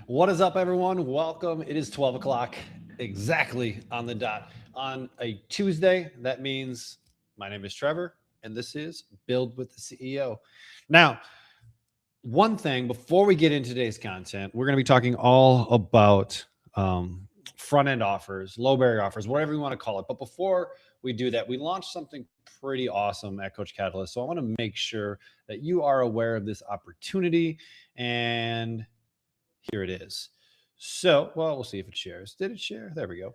What is up, everyone? Welcome. It is 12 o'clock exactly on the dot on a Tuesday. That means my name is Trevor, and this is Build with the CEO. Now, one thing before we get into today's content, we're going to be talking all about front end offers, low barrier offers, whatever you want to call it. But before we do that, we launched something pretty awesome at Coach Catalyst. So I want to make sure that you are aware of this opportunity. And here it is. So, well, we'll see if it shares. Did it share? There we go.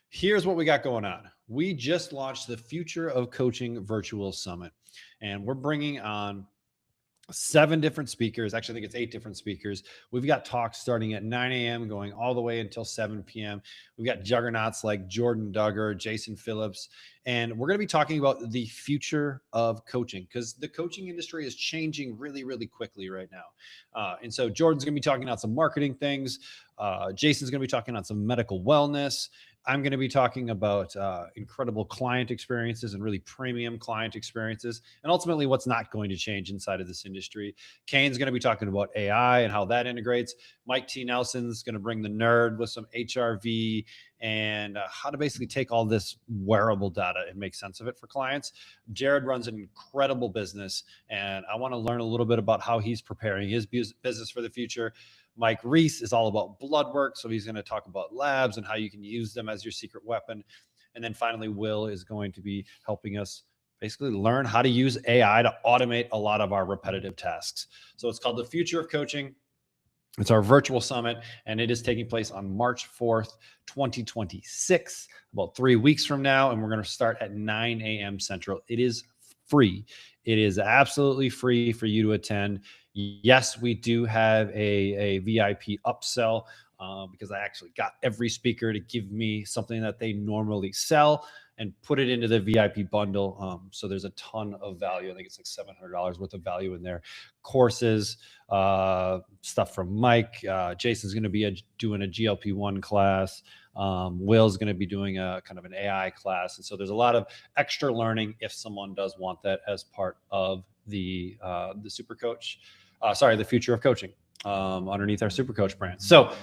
Here's what we got going on. We just launched the Future of Coaching Virtual Summit, and we're bringing on 7 different speakers. Actually, I think it's 8 different speakers. We've got talks starting at 9 a.m. going all the way until 7 p.m. We've got juggernauts like Jordan Duggar, Jason Phillips, and we're going to be talking about the future of coaching because the coaching industry is changing really, really quickly right now. And so Jordan's going to be talking about some marketing things. Jason's going to be talking on some medical wellness. I'm going to be talking about incredible client experiences and really premium client experiences, and ultimately what's not going to change inside of this industry. Kane's going to be talking about AI and how that integrates. Mike T. Nelson's going to bring the nerd with some HRV and how to basically take all this wearable data and make sense of it for clients. Jared runs an incredible business, and I want to learn a little bit about how he's preparing his business for the future. Mike Reese is all about blood work. So he's going to talk about labs and how you can use them as your secret weapon. And then finally, Will is going to be helping us basically learn how to use AI to automate a lot of our repetitive tasks. So it's called the Future of Coaching. It's our virtual summit, and it is taking place on March 4th, 2026, about 3 weeks from now. And we're going to start at 9 a.m. Central. It is free. It is absolutely free for you to attend. Yes, we do have a VIP upsell because I actually got every speaker to give me something that they normally sell and put it into the VIP bundle. So there's a ton of value. I think it's like $700 worth of value in there. Courses, stuff from Mike. Jason's going to be doing a GLP-1 class. Will's going to be doing a kind of an AI class. And so there's a lot of extra learning if someone does want that as part of the Super Coach. The Future of Coaching underneath our Super Coach brand. So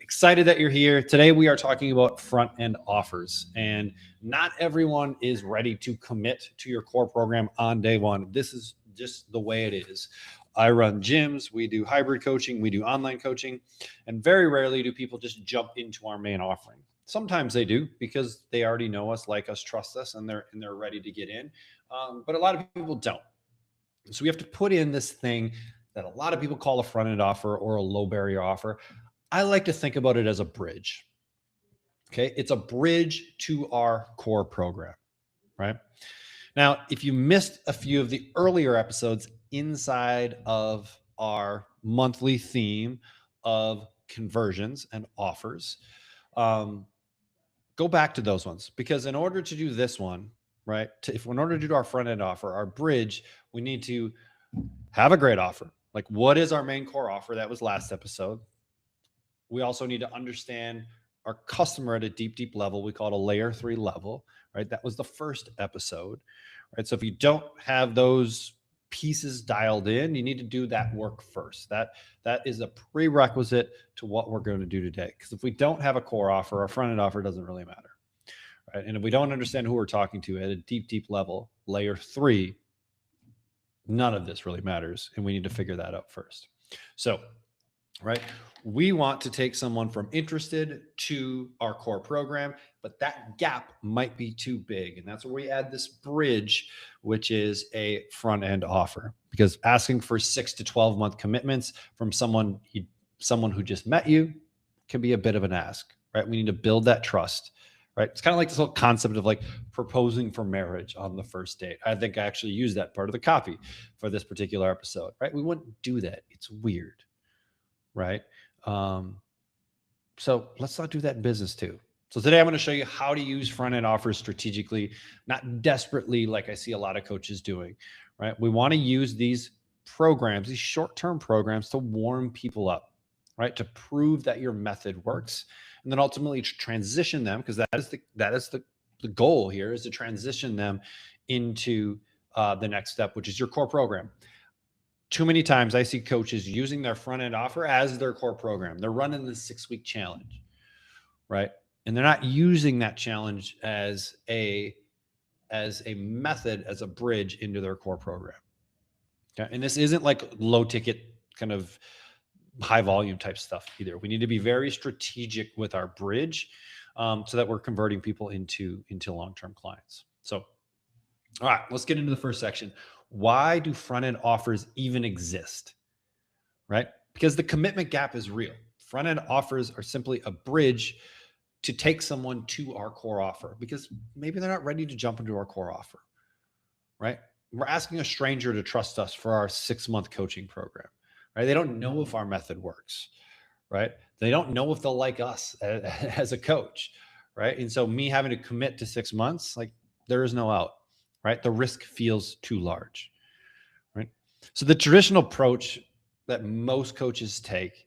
excited that you're here. Today we are talking about front end offers, and not everyone is ready to commit to your core program on day one. This is just the way it is. I run gyms, we do hybrid coaching, we do online coaching, and very rarely do people just jump into our main offering. Sometimes they do because they already know us, like us, trust us, and they're ready to get in. But a lot of people don't. So we have to put in this thing that a lot of people call a front end offer or a low barrier offer. I like to think about it as a bridge. Okay. It's a bridge to our core program, right? Now, if you missed a few of the earlier episodes inside of our monthly theme of conversions and offers, go back to those ones, because in order to do this one, right, in order to do our front end offer, our bridge, we need to have a great offer. Like, what is our main core offer? That was last episode. We also need to understand our customer at a deep, deep level. We call it a layer 3 level, right? That was the first episode, right? So if you don't have those pieces dialed in, you need to do that work first. That is a prerequisite to what we're going to do today. Because if we don't have a core offer, our front end offer doesn't really matter, right? And if we don't understand who we're talking to at a deep, deep level, layer 3, none of this really matters. And we need to figure that out first. So, right, we want to take someone from interested to our core program, but that gap might be too big. And that's where we add this bridge, which is a front end offer, because asking for 6 to 12 month commitments from someone who just met you can be a bit of an ask, right? We need to build that trust. Right. It's kind of like this whole concept of like proposing for marriage on the first date. I think I actually used that part of the copy for this particular episode. Right. We wouldn't do that. It's weird. Right. So let's not do that in business too. So today I'm going to show you how to use front end offers strategically, not desperately like I see a lot of coaches doing. Right. We want to use these programs, these short-term programs, to warm people up, right? To prove that your method works. And then ultimately to transition them, because that is the goal here, is to transition them into the next step, which is your core program. Too many times I see coaches using their front end offer as their core program. They're running the 6-week challenge, right? And they're not using that challenge as a method, as a bridge into their core program. Okay. And this isn't like low ticket kind of high volume type stuff either. We need to be very strategic with our bridge, so that we're converting people into long-term clients. So, all right, let's get into the first section. Why do front-end offers even exist? Right? Because the commitment gap is real. Front-end offers are simply a bridge to take someone to our core offer, because maybe they're not ready to jump into our core offer, right? We're asking a stranger to trust us for our 6-month coaching program, right? They don't know if our method works, right? They don't know if they'll like us as a coach, right? And so me having to commit to 6 months, like, there is no out, right? The risk feels too large, right? So the traditional approach that most coaches take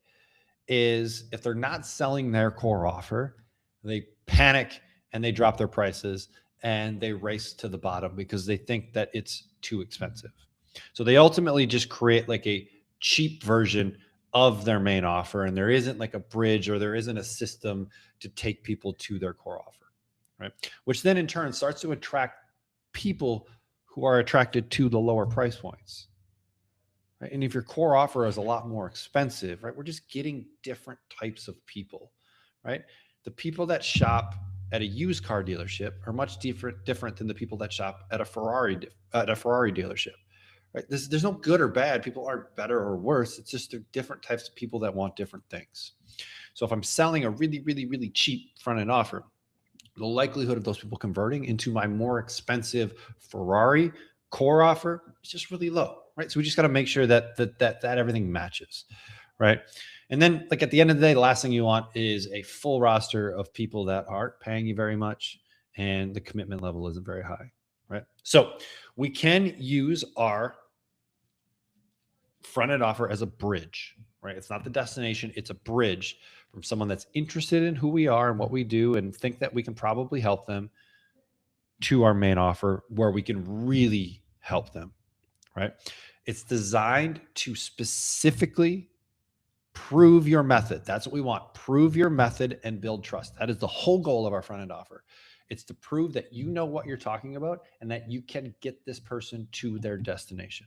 is, if they're not selling their core offer, they panic and they drop their prices and they race to the bottom because they think that it's too expensive. So they ultimately just create like a cheap version of their main offer, and there isn't like a bridge, or there isn't a system to take people to their core offer, right? Which then in turn starts to attract people who are attracted to the lower price points. Right? And if your core offer is a lot more expensive, right, we're just getting different types of people, right? The people that shop at a used car dealership are much different than the people that shop at a Ferrari dealership, right? There's no good or bad. People aren't better or worse. It's just they're different types of people that want different things. So if I'm selling a really, really, really cheap front end offer, the likelihood of those people converting into my more expensive Ferrari core offer is just really low, right? So we just got to make sure that everything matches, right? And then, like, at the end of the day, the last thing you want is a full roster of people that aren't paying you very much and the commitment level isn't very high, right? So we can use our front end offer as a bridge, right? It's not the destination, it's a bridge from someone that's interested in who we are and what we do and think that we can probably help them, to our main offer where we can really help them, right? It's designed to specifically prove your method. That's what we want. Prove your method and build trust. That is the whole goal of our front end offer. It's to prove that you know what you're talking about and that you can get this person to their destination,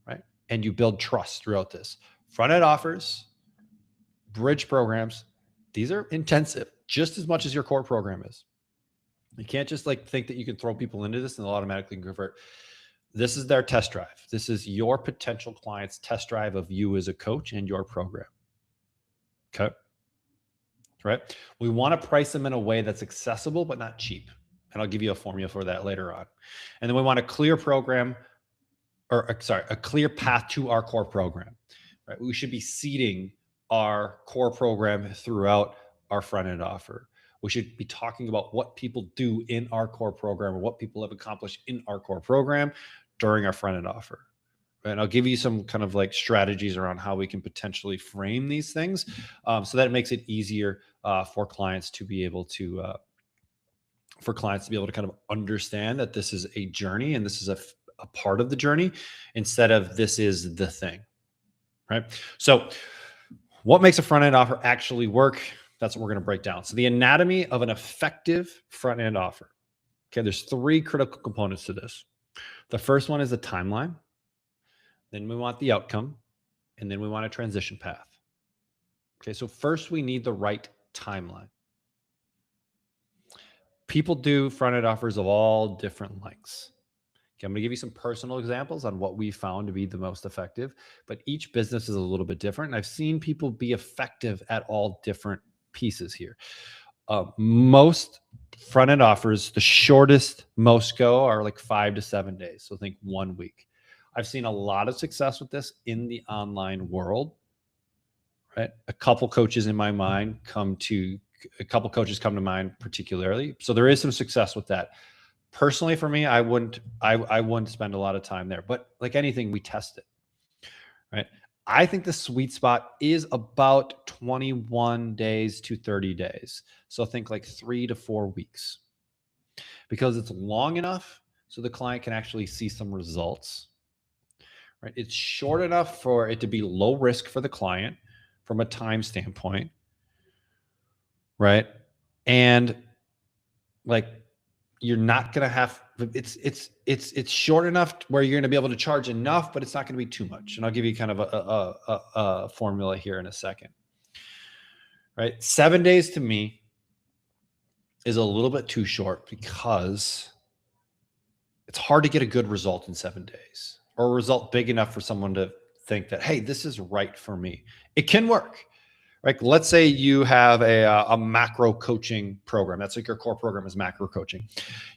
right? And you build trust throughout this. Front end offers, bridge programs, these are intensive just as much as your core program is. You can't just like think that you can throw people into this and they'll automatically convert. This is their test drive. This is your potential client's test drive of you as a coach and your program. Okay. Right. We want to price them in a way that's accessible, but not cheap. And I'll give you a formula for that later on. And then we want a clear program, a clear path to our core program, right? We should be seeding our core program throughout our front end offer. We should be talking about what people do in our core program or what people have accomplished in our core program during our front end offer. And I'll give you some kind of like strategies around how we can potentially frame these things, so that it makes it easier for clients to be able to kind of understand that this is a journey and this is a part of the journey instead of this is the thing, right? So what makes a front end offer actually work? That's what we're going to break down. So the anatomy of an effective front end offer. Okay, there's 3 critical components to this. The first one is the timeline. Then we want the outcome. And then we want a transition path. Okay, so first we need the right timeline. People do front end offers of all different lengths. Okay, I'm going to give you some personal examples on what we found to be the most effective, but each business is a little bit different. And I've seen people be effective at all different pieces here. Most front end offers, the shortest most go are like 5 to 7 days. So think 1 week. I've seen a lot of success with this in the online world, right? A couple coaches in my mind come to mind particularly. So there is some success with that. Personally, for me, I wouldn't spend a lot of time there, but like anything, we test it, right? I think the sweet spot is about 21 days to 30 days. So think like 3 to 4 weeks, because it's long enough so the client can actually see some results, right? It's short enough for it to be low risk for the client from a time standpoint, right? And like, you're not going to have, it's short enough where you're going to be able to charge enough, but it's not going to be too much. And I'll give you kind of a formula here in a second, right? 7 days to me is a little bit too short because it's hard to get a good result in 7 days, or a result big enough for someone to think that, hey, this is right for me. It can work. Right? Let's say you have a macro coaching program. That's like your core program is macro coaching.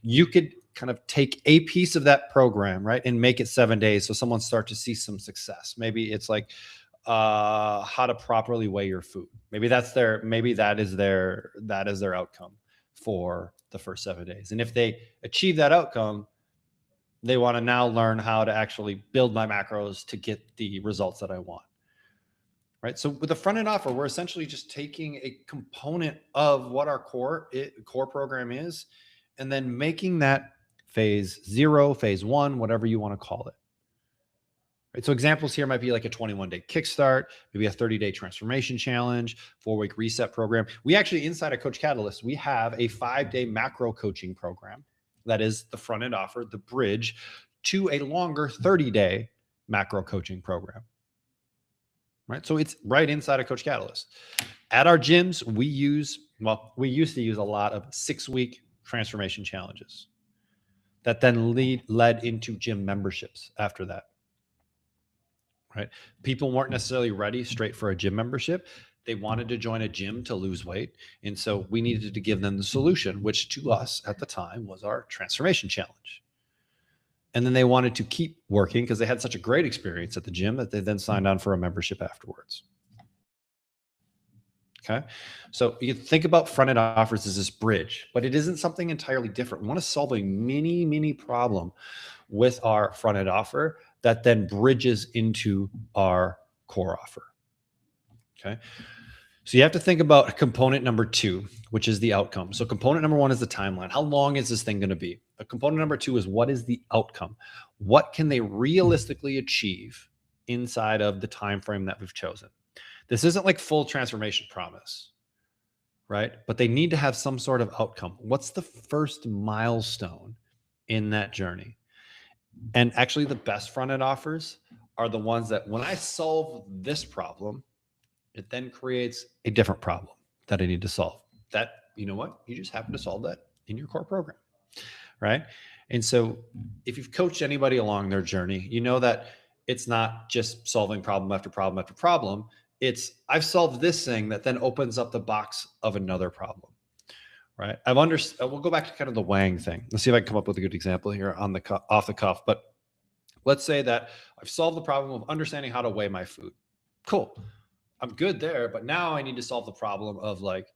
You could kind of take a piece of that program, right, and make it 7 days so someone start to see some success. Maybe it's like how to properly weigh your food. Maybe that is their outcome for the first 7 days. And if they achieve that outcome, they want to now learn how to actually build my macros to get the results that I want. Right. So with the front end offer, we're essentially just taking a component of what our core program is, and then making that phase 0, phase 1, whatever you want to call it. Right. So examples here might be like a 21-day kickstart, maybe a 30-day transformation challenge, 4-week reset program. We actually, inside of Coach Catalyst, we have a 5-day macro coaching program. That is the front end offer, the bridge to a longer 30-day macro coaching program. Right. So it's right inside of Coach Catalyst. At our gyms, we used to use a lot of 6-week transformation challenges that then led into gym memberships after that. Right. People weren't necessarily ready straight for a gym membership. They wanted to join a gym to lose weight. And so we needed to give them the solution, which to us at the time was our transformation challenge. And then they wanted to keep working because they had such a great experience at the gym that they then signed on for a membership afterwards. Okay. So you think about front end offers as this bridge, but it isn't something entirely different. We want to solve a mini problem with our front end offer that then bridges into our core offer. Okay. So you have to think about component number 2, which is the outcome. So component number 1 is the timeline. How long is this thing going to be? Component number 2 is, what is the outcome? What can they realistically achieve inside of the time frame that we've chosen? This isn't like full transformation promise, right? But they need to have some sort of outcome. What's the first milestone in that journey? And actually, the best front end offers are the ones that, when I solve this problem, it then creates a different problem that I need to solve. That, you know what? You just happen to solve that in your core program, right? And so if you've coached anybody along their journey, you know that it's not just solving problem after problem after problem. It's, I've solved this thing that then opens up the box of another problem, right? We'll go back to kind of the Wang thing. Let's see if I can come up with a good example here off the cuff. But let's say that I've solved the problem of understanding how to weigh my food. Cool. I'm good there, but now I need to solve the problem of, like,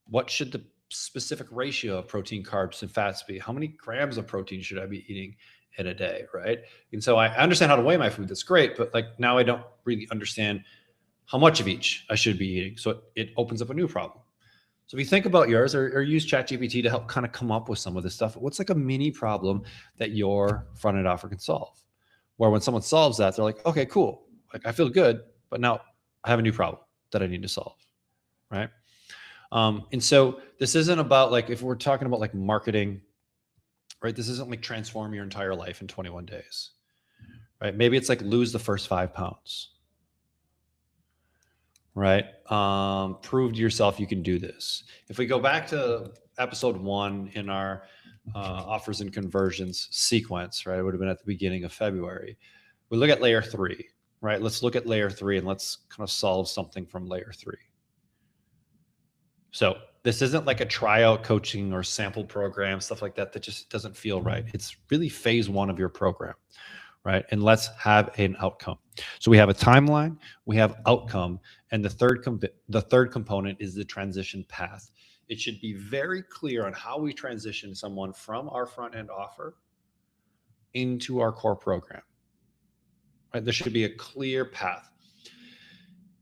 what should the specific ratio of protein, carbs, and fats be? How many grams of protein should I be eating in a day, right? And so I understand how to weigh my food. That's great, but like, now I don't really understand how much of each I should be eating. So it opens up a new problem. So if you think about yours, or use ChatGPT to help kind of come up with some of this stuff, what's like a mini problem that your front end offer can solve? Where when someone solves that, they're like, okay, cool. Like, I feel good, but now I have a new problem that I need to solve, right? And so this isn't about, like, if we're talking about like marketing, right? This isn't like transform your entire life in 21 days, right? Maybe it's like lose the first 5 pounds, right? Prove to yourself you can do this. If we go back to episode 1 in our offers and conversions sequence, right? It would have been at the beginning of February. We look at layer 3. Right? Let's look at layer 3 and let's kind of solve something from layer 3. So this isn't like a tryout coaching or sample program, stuff like that just doesn't feel right. It's really phase 1 of your program, right? And let's have an outcome. So we have a timeline, we have outcome, and the third component is the transition path. It should be very clear on how we transition someone from our front end offer into our core program. Right? There should be a clear path.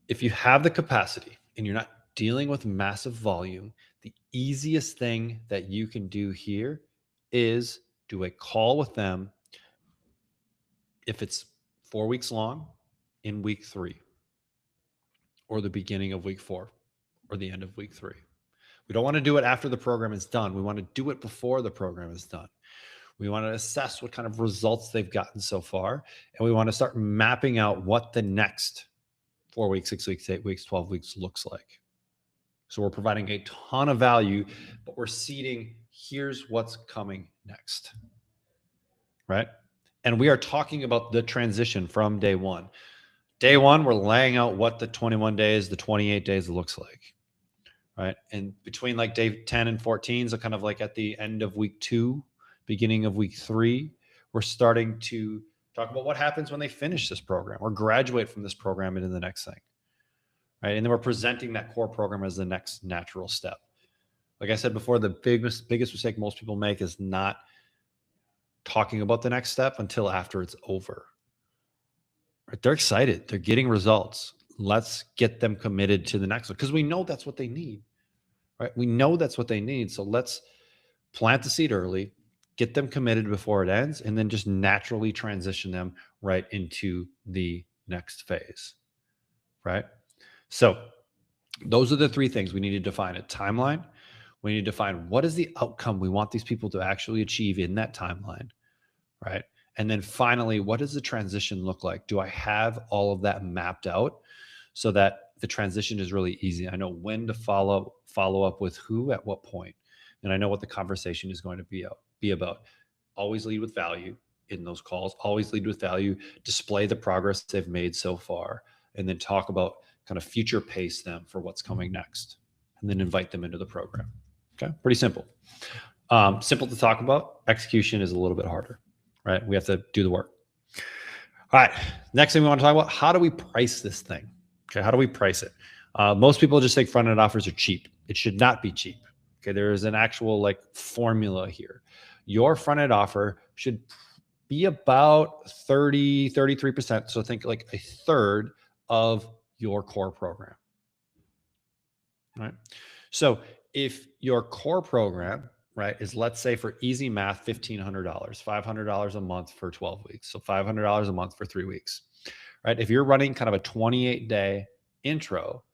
If you have the capacity and you're not dealing with massive volume, the easiest thing that you can do here is do a call with them. If it's 4 weeks long in week 3, or the beginning of week 4, or the end of week 3. We don't want to do it after the program is done. We want to do it before the program is done. We want to assess what kind of results they've gotten so far. And we want to start mapping out what the next 4 weeks, 6 weeks, 8 weeks, 12 weeks looks like. So we're providing a ton of value, but we're seeding, here's what's coming next, right? And we are talking about the transition from day one. Day one, we're laying out what the 21 days, the 28 days looks like, right? And between like day 10 and 14, so kind of like at the end of week 2, beginning of week 3, we're starting to talk about what happens when they finish this program or graduate from this program into the next thing, right? And then we're presenting that core program as the next natural step. Like I said before, the biggest mistake most people make is not talking about the next step until after it's over. Right? They're excited. They're getting results. Let's get them committed to the next one because we know that's what they need, right? We know that's what they need. So let's plant the seed early, get them committed before it ends, and then just naturally transition them right into the next phase, right? So those are the 3 things we need to define: a timeline. We need to define what is the outcome we want these people to actually achieve in that timeline, right? And then finally, what does the transition look like? Do I have all of that mapped out so that the transition is really easy? I know when to follow up with who at what point, and I know what the conversation is going to be about. Always lead with value in those calls. Always lead with value. Display the progress they've made so far, and then talk about kind of future pace them for what's coming next, and then invite them into the program. Okay, pretty simple. Simple to talk about. Execution is a little bit harder, right? We have to do the work. All right, next thing we want to talk about, how do we price this thing? Okay, how do we price it? Most people just think front-end offers are cheap. It should not be cheap. Okay, there is an actual like formula here. Your front-end offer should be about 30, 33%. So think like a third of your core program, right? So if your core program, right, is, let's say for easy math, $1,500, $500 a month for 12 weeks. So $500 a month for 3 weeks, right? If you're running kind of a 28-day intro,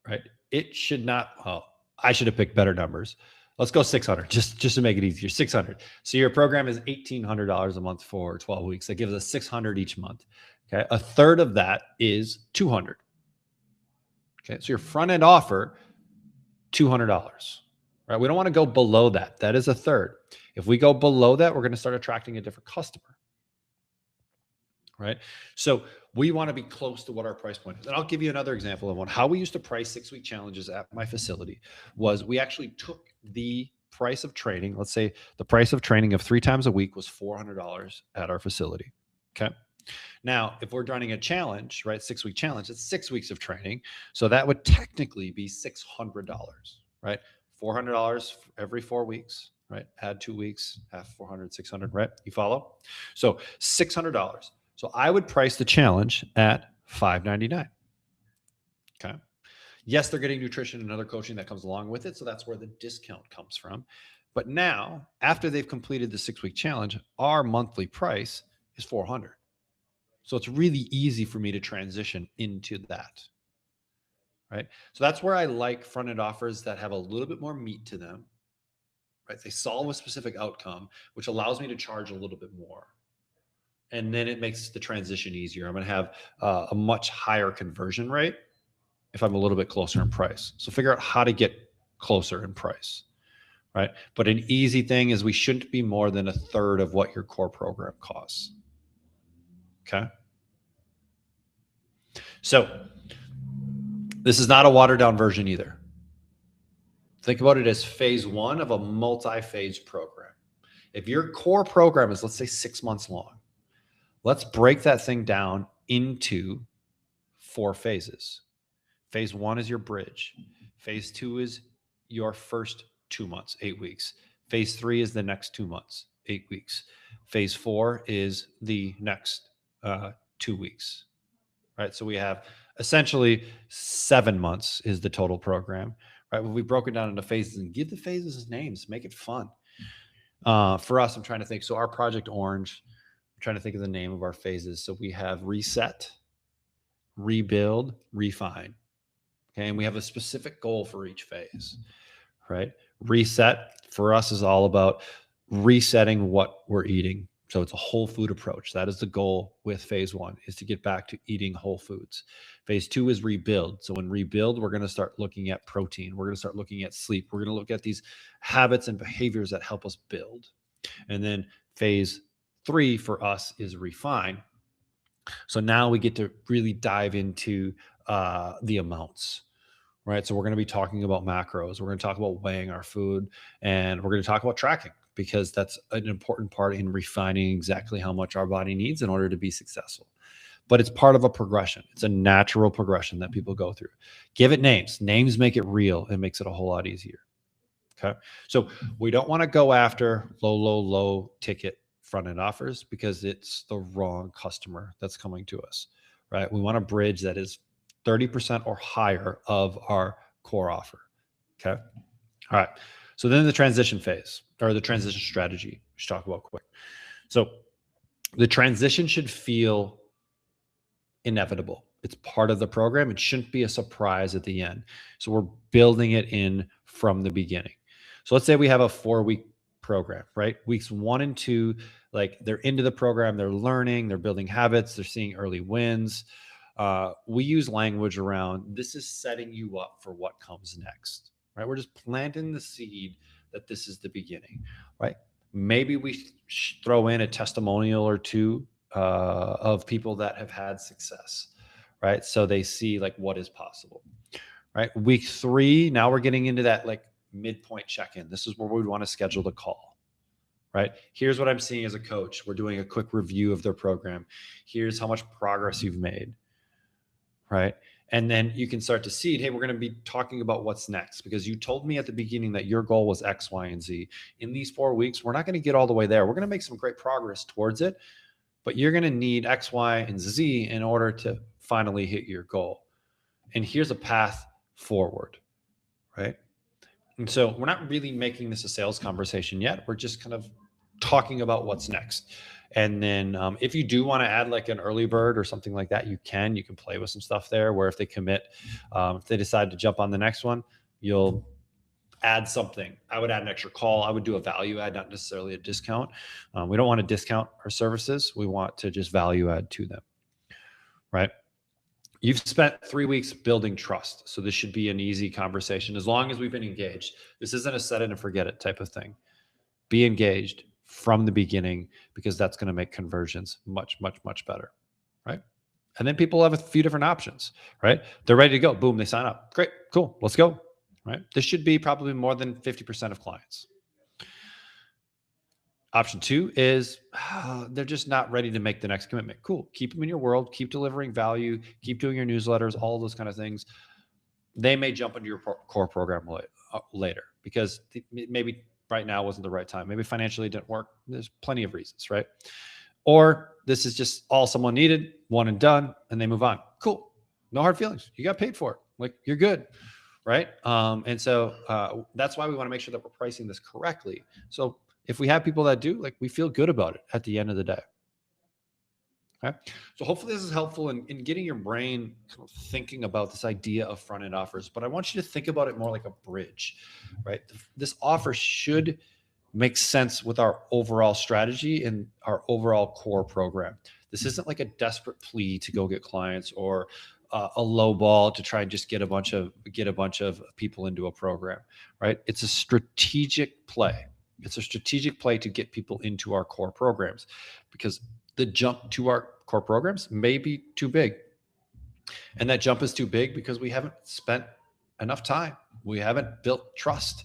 right, it should not, well, I should have picked better numbers. Let's go 600, just to make it easier, 600. So your program is $1,800 a month for 12 weeks. That gives us 600 each month. Okay, a third of that is 200. Okay, so your front end offer, $200, right? We don't want to go below that. That is a third. If we go below that, we're going to start attracting a different customer, right? So we want to be close to what our price point is. And I'll give you another example of one. How we used to price 6-week challenges at my facility was we actually took the price of training. Let's say the price of training of 3 times a week was $400 at our facility. Okay. Now, if we're running a challenge, right, 6-week challenge, it's 6 weeks of training. So that would technically be $600, right? $400 every 4 weeks, right? Add 2 weeks, half 400, 600, right? You follow? So $600. So I would price the challenge at $599. Okay. Yes, they're getting nutrition and other coaching that comes along with it. So that's where the discount comes from. But now, after they've completed the 6-week challenge, our monthly price is $400. So it's really easy for me to transition into that, right? So that's where I like front-end offers that have a little bit more meat to them, right? They solve a specific outcome, which allows me to charge a little bit more. And then it makes the transition easier. I'm going to have a much higher conversion rate if I'm a little bit closer in price. So figure out how to get closer in price, right? But an easy thing is we shouldn't be more than a third of what your core program costs. Okay. So this is not a watered down version either. Think about it as phase 1 of a multi-phase program. If your core program is, let's say, 6 months long, let's break that thing down into 4 phases. Phase 1 is your bridge. Phase 2 is your first 2 months, 8 weeks. Phase 3 is the next 2 months, 8 weeks. Phase 4 is the next 2 weeks, right? So we have essentially 7 months is the total program, right? Well, we've broken down into phases and give the phases names, make it fun. For us, I'm trying to think. So our Project Orange, I'm trying to think of the name of our phases. So we have reset, rebuild, refine. Okay. And we have a specific goal for each phase, right? Reset for us is all about resetting what we're eating. So it's a whole food approach. That is the goal with phase one, is to get back to eating whole foods. Phase two is rebuild. So in rebuild, we're going to start looking at protein. We're going to start looking at sleep. We're going to look at these habits and behaviors that help us build. And then phase three for us is refine. So now we get to really dive into the amounts, right? So we're going to be talking about macros. We're going to talk about weighing our food, and we're going to talk about tracking, because that's an important part in refining exactly how much our body needs in order to be successful. But it's part of a progression. It's a natural progression that people go through. Give it names. Names make it real. It makes it a whole lot easier. Okay. So we don't want to go after low ticket front end offers, because it's the wrong customer that's coming to us, right? We want a bridge that is 30% or higher of our core offer. Okay. All right. So then the transition phase, or the transition strategy, we should talk about quick. So the transition should feel inevitable. It's part of the program. It shouldn't be a surprise at the end. So we're building it in from the beginning. So let's say we have a 4-week program, right? Weeks 1 and 2, like, they're into the program, they're learning, they're building habits, they're seeing early wins. We use language around, this is setting you up for what comes next, right? We're just planting the seed that this is the beginning, right? Maybe we throw in a testimonial or two of people that have had success, right? So they see like what is possible, right? Week 3, now we're getting into that like midpoint check-in. This is where we want to schedule the call, right? Here's what I'm seeing as a coach. We're doing a quick review of their program. Here's how much progress you've made, right? And then you can start to see, hey, we're going to be talking about what's next, because you told me at the beginning that your goal was X, Y, and Z. In these 4 weeks, we're not going to get all the way there. We're going to make some great progress towards it, but you're going to need X, Y, and Z in order to finally hit your goal. And here's a path forward, right? And so we're not really making this a sales conversation yet. We're just kind of talking about what's next. And then if you do want to add like an early bird or something like that, you can play with some stuff there, where if they commit, if they decide to jump on the next one, you'll add something. I would add an extra call. I would do a value add, not necessarily a discount. We don't want to discount our services. We want to just value add to them, right? You've spent 3 weeks building trust. So this should be an easy conversation as long as we've been engaged. This isn't a set it and forget it type of thing. Be engaged from the beginning, because that's going to make conversions much, much, much better, right? And then people have a few different options, right? They're ready to go. Boom, they sign up. Great, cool, let's go, right? This should be probably more than 50% of clients. Option 2 is they're just not ready to make the next commitment. Cool. Keep them in your world. Keep delivering value. Keep doing your newsletters, all those kind of things. They may jump into your core program later, because maybe right now wasn't the right time. Maybe financially it didn't work. There's plenty of reasons, right? Or this is just all someone needed, one and done, and they move on. Cool. No hard feelings. You got paid for it. Like, you're good, right? And so that's why we want to make sure that we're pricing this correctly. So if we have people that do, like, we feel good about it at the end of the day. Okay. So hopefully this is helpful in getting your brain kind of thinking about this idea of front-end offers, but I want you to think about it more like a bridge, right? This offer should make sense with our overall strategy and our overall core program. This isn't like a desperate plea to go get clients, or a low ball to try and just get a bunch of people into a program, right? It's a strategic play. It's a strategic play to get people into our core programs, because the jump to our core programs may be too big. And that jump is too big because we haven't spent enough time. We haven't built trust,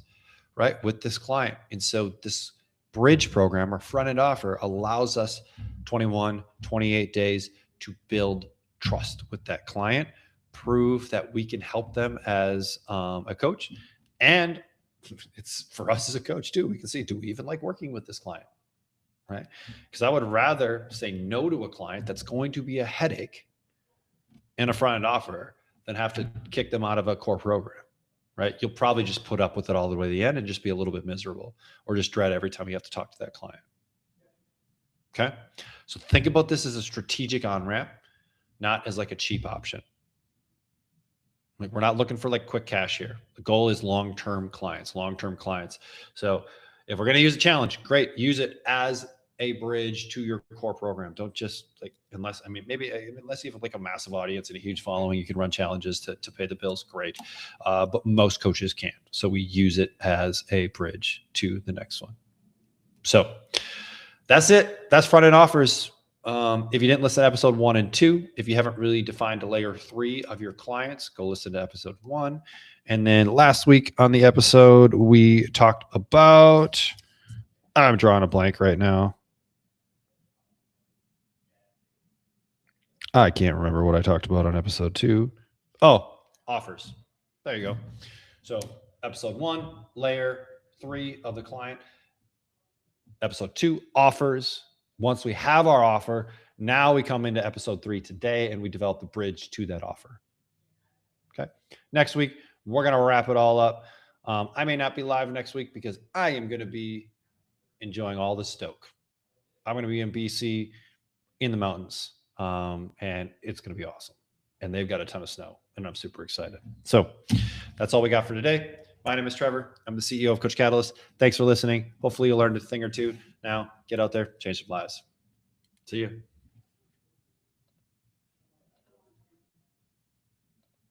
right, with this client. And so this bridge program or front-end offer allows us 21, 28 days to build trust with that client, prove that we can help them as a coach. And it's for us as a coach too. We can see, do we even like working with this client? Right? Because I would rather say no to a client that's going to be a headache in a front-end offer than have to kick them out of a core program, right? You'll probably just put up with it all the way to the end and just be a little bit miserable, or just dread every time you have to talk to that client. Okay. So think about this as a strategic on-ramp, not as like a cheap option. Like, we're not looking for like quick cash here. The goal is long-term clients. So if we're going to use a challenge, great. Use it as a bridge to your core program. Don't just like, unless you have like a massive audience and a huge following, you can run challenges to pay the bills. Great. But most coaches can't. So we use it as a bridge to the next one. So that's it. That's front end offers. If you didn't listen to episode 1 and 2, if you haven't really defined a layer 3 of your clients, go listen to episode 1. And then last week on the episode, we talked about, I'm drawing a blank right now. I can't remember what I talked about on episode 2. Oh, offers. There you go. So episode 1, layer 3 of the client. Episode 2, offers. Once we have our offer, now we come into episode 3 today and we develop the bridge to that offer. Okay. Next week, we're going to wrap it all up. I may not be live next week because I am going to be enjoying all the stoke. I'm going to be in BC in the mountains, and it's going to be awesome. And they've got a ton of snow, and I'm super excited. So that's all we got for today. My name is Trevor. I'm the CEO of Coach Catalyst. Thanks for listening. Hopefully you learned a thing or two. Now get out there, change some lives. See you.